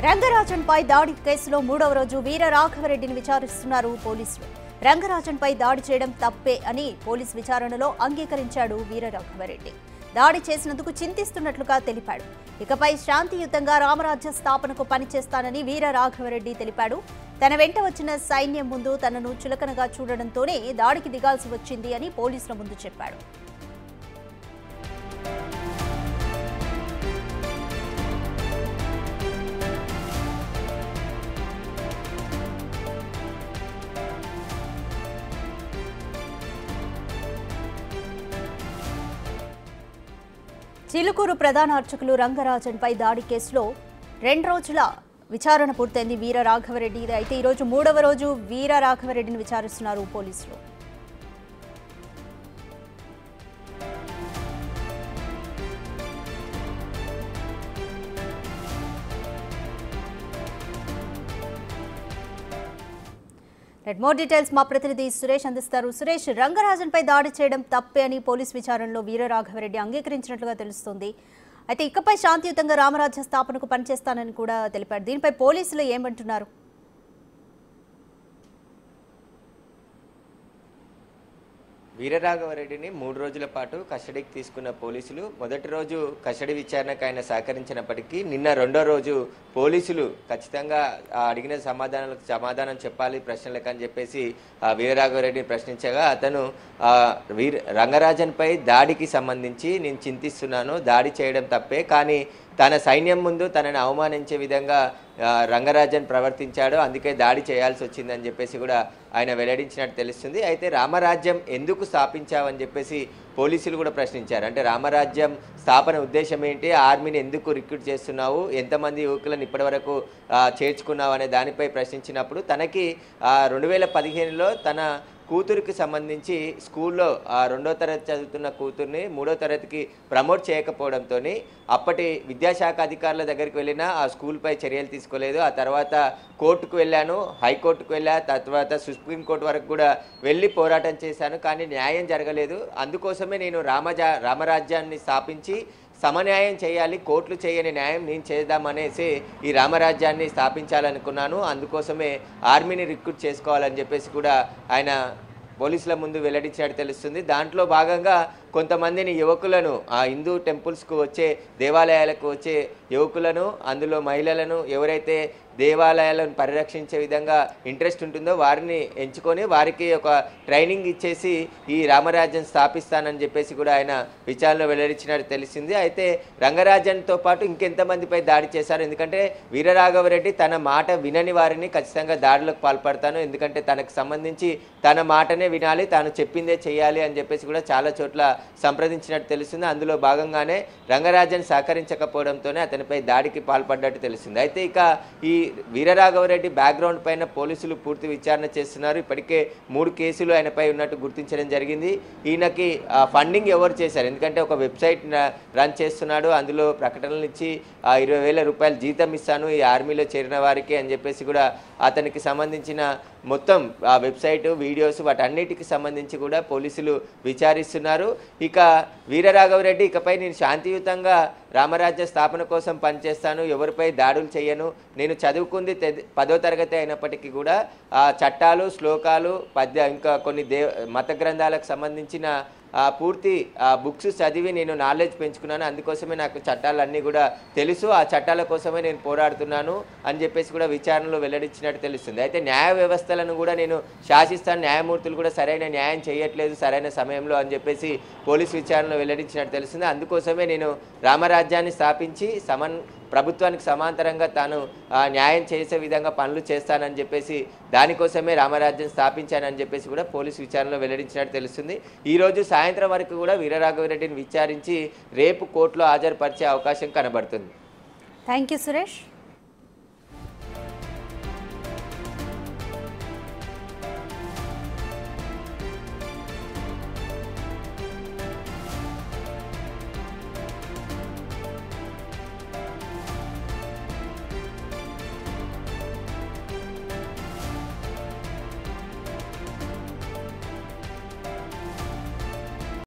రంగరాజన్పై దాడి కేసులో మూడవ రోజు వీర రాఘవరెడ్డిని విచారిస్తున్నారు పోలీసులు. రంగరాజన్పై దాడి చేయడం తప్పే అని పోలీసు విచారణలో అంగీకరించాడు వీర రాఘవరెడ్డి. దాడి చేసినందుకు చింతిస్తున్నట్లుగా తెలిపాడు. ఇకపై శాంతియుతంగా రామరాజ్య స్థాపనకు పనిచేస్తానని వీర రాఘవరెడ్డి తెలిపాడు. తన వెంట వచ్చిన సైన్యం ముందు తనను చులకనగా చూడడంతోనే దాడికి దిగాల్సి వచ్చింది అని పోలీసుల ముందు చెప్పాడు. చిలుకూరు ప్రధాన అర్చకులు రంగరాజన్పై దాడి కేసులో 2 రోజుల విచారణ పూర్తయింది వీర రాఘవరెడ్డి. అయితే ఈరోజు మూడవ రోజు వీర రాఘవరెడ్డిని విచారిస్తున్నారు పోలీసులు. మోర్ డీటెయిల్స్ మా ప్రతినిధి సురేష్ అందిస్తారు. సురేష్, రంగరాజన్పై దాడి చేయడం తప్పే అని పోలీస్ విచారణలో వీర రాఘవరెడ్డి అంగీకరించినట్లుగా తెలుస్తోంది. అయితే ఇకపై శాంతియుతంగా రామరాజ్య స్థాపనకు పనిచేస్తానని కూడా తెలిపారు. దీనిపై పోలీసులు ఏమంటున్నారు? వీరరాఘవరెడ్డిని 3 రోజుల పాటు కస్టడీకి తీసుకున్న పోలీసులు మొదటి రోజు కస్టడీ విచారణకు ఆయన సహకరించినప్పటికీ నిన్న 2వ రోజు పోలీసులు ఖచ్చితంగా అడిగిన సమాధానం చెప్పాలి ప్రశ్నలకు అని చెప్పేసి వీరరాఘవరెడ్డిని ప్రశ్నించగా అతను రంగరాజన్పై దాడికి సంబంధించి నేను చింతిస్తున్నాను, దాడి చేయడం తప్పే, కానీ తన సైన్యం ముందు తనని అవమానించే విధంగా రంగరాజన్ ప్రవర్తించాడు, అందుకే దాడి చేయాల్సి వచ్చిందని చెప్పేసి కూడా ఆయన వెల్లడించినట్టు తెలుస్తుంది. అయితే రామరాజ్యం ఎందుకు స్థాపించావని చెప్పేసి పోలీసులు కూడా ప్రశ్నించారు. అంటే రామరాజ్యం స్థాపన ఉద్దేశం ఏంటి, ఆర్మీని ఎందుకు రిక్రూట్ చేస్తున్నావు, ఎంతమంది యువకులను ఇప్పటివరకు చేర్చుకున్నావు అనే దానిపై ప్రశ్నించినప్పుడు తనకి 2015లో తన కూతురికి సంబంధించి స్కూల్లో 2వ తరగతి చదువుతున్న కూతుర్ని 3వ తరగతికి ప్రమోట్ చేయకపోవడంతో అప్పటి విద్యాశాఖ అధికారుల దగ్గరికి వెళ్ళినా ఆ స్కూల్పై చర్యలు తీసుకోలేదు. ఆ తర్వాత కోర్టుకు వెళ్ళాను, హైకోర్టుకు వెళ్ళా, తర్వాత సుప్రీంకోర్టు వరకు కూడా వెళ్ళి పోరాటం చేశాను, కానీ న్యాయం జరగలేదు. అందుకోసమే నేను రామరాజ్యాన్ని స్థాపించి సమన్యాయం చేయాలి, కోర్టులు చేయని న్యాయం నేను చేద్దామనేసి ఈ రామరాజ్యాన్ని స్థాపించాలనుకున్నాను, అందుకోసమే ఆర్మీని రిక్రూట్ చేసుకోవాలని చెప్పేసి కూడా ఆయన పోలీసుల ముందు వెల్లడించినట్టు తెలుస్తుంది. దాంట్లో భాగంగా కొంతమందిని యువకులను ఆ హిందూ టెంపుల్స్కు వచ్చే దేవాలయాలకు వచ్చే యువకులను, అందులో మహిళలను, ఎవరైతే దేవాలయాలను పరిరక్షించే విధంగా ఇంట్రెస్ట్ ఉంటుందో వారిని ఎంచుకొని వారికి ఒక ట్రైనింగ్ ఇచ్చేసి ఈ రామరాజ్యం స్థాపిస్తానని చెప్పేసి కూడా ఆయన విచారణలో వెల్లడించినట్టు తెలిసింది. అయితే రంగరాజన్తో పాటు ఇంకెంతమందిపై దాడి చేశారు, ఎందుకంటే వీరరాఘవరెడ్డి తన మాట వినని వారిని ఖచ్చితంగా దాడులకు పాల్పడతాను, ఎందుకంటే తనకు సంబంధించి తన మాటనే వినాలి, తాను చెప్పిందే చేయాలి అని చెప్పేసి కూడా చాలా చోట్ల సంప్రదించినట్టు తెలుస్తుంది. అందులో భాగంగానే రంగరాజన్ సహకరించకపోవడంతోనే అతనిపై దాడికి పాల్పడ్డట్టు తెలిసింది. అయితే ఇక ఈ వీరరాఘవరెడ్డి బ్యాక్గ్రౌండ్ పైన పోలీసులు పూర్తి విచారణ చేస్తున్నారు. ఇప్పటికే 3 కేసులు ఆయనపై ఉన్నట్టు గుర్తించడం జరిగింది. ఈయనకి ఫండింగ్ ఎవరు చేశారు, ఎందుకంటే ఒక వెబ్సైట్ రన్ చేస్తున్నాడు, అందులో ప్రకటనలు ఇచ్చి 20,000 రూపాయలు జీతం ఇస్తాను ఈ ఆర్మీలో చేరిన వారికి అని చెప్పేసి కూడా అతనికి సంబంధించిన మొత్తం ఆ వెబ్సైట్ వీడియోస్ వాటన్నిటికి సంబంధించి కూడా పోలీసులు విచారిస్తున్నారు. ఇక వీరరాఘవరెడ్డి ఇకపై నేను శాంతియుతంగా రామరాజ్య స్థాపన కోసం పనిచేస్తాను, ఎవరిపై దాడులు చేయను, నేను చదువుకుంది 10వ తరగతి అయినప్పటికీ కూడా ఆ చట్టాలు, శ్లోకాలు, ఇంకా కొన్ని మత గ్రంథాలకు సంబంధించిన పూర్తి బుక్స్ చదివి నేను నాలెడ్జ్ పెంచుకున్నాను, అందుకోసమే నాకు చట్టాలన్నీ కూడా తెలుసు, ఆ చట్టాల కోసమే నేను పోరాడుతున్నాను అని చెప్పేసి కూడా విచారణలో వెల్లడించినట్టు తెలుస్తుంది. అయితే న్యాయ వ్యవస్థలను కూడా నేను శాసిస్తాను, న్యాయమూర్తులు కూడా సరైన న్యాయం చేయట్లేదు సరైన సమయంలో అని చెప్పేసి పోలీసు విచారణలో వెల్లడించినట్టు తెలుస్తుంది. అందుకోసమే నేను రామరాజ్యాన్ని స్థాపించి ప్రభుత్వానికి సమాంతరంగా తాను న్యాయం చేసే విధంగా పనులు చేస్తానని చెప్పేసి దానికోసమే రామరాజ్యం స్థాపించానని చెప్పేసి కూడా పోలీసు విచారణలో వెల్లడించినట్టు తెలుస్తుంది. ఈరోజు సాయంత్రం వరకు కూడా వీరరాఘవరెడ్డిని విచారించి రేపు కోర్టులో హాజరుపరిచే అవకాశం కనబడుతుంది. Thank you Suresh.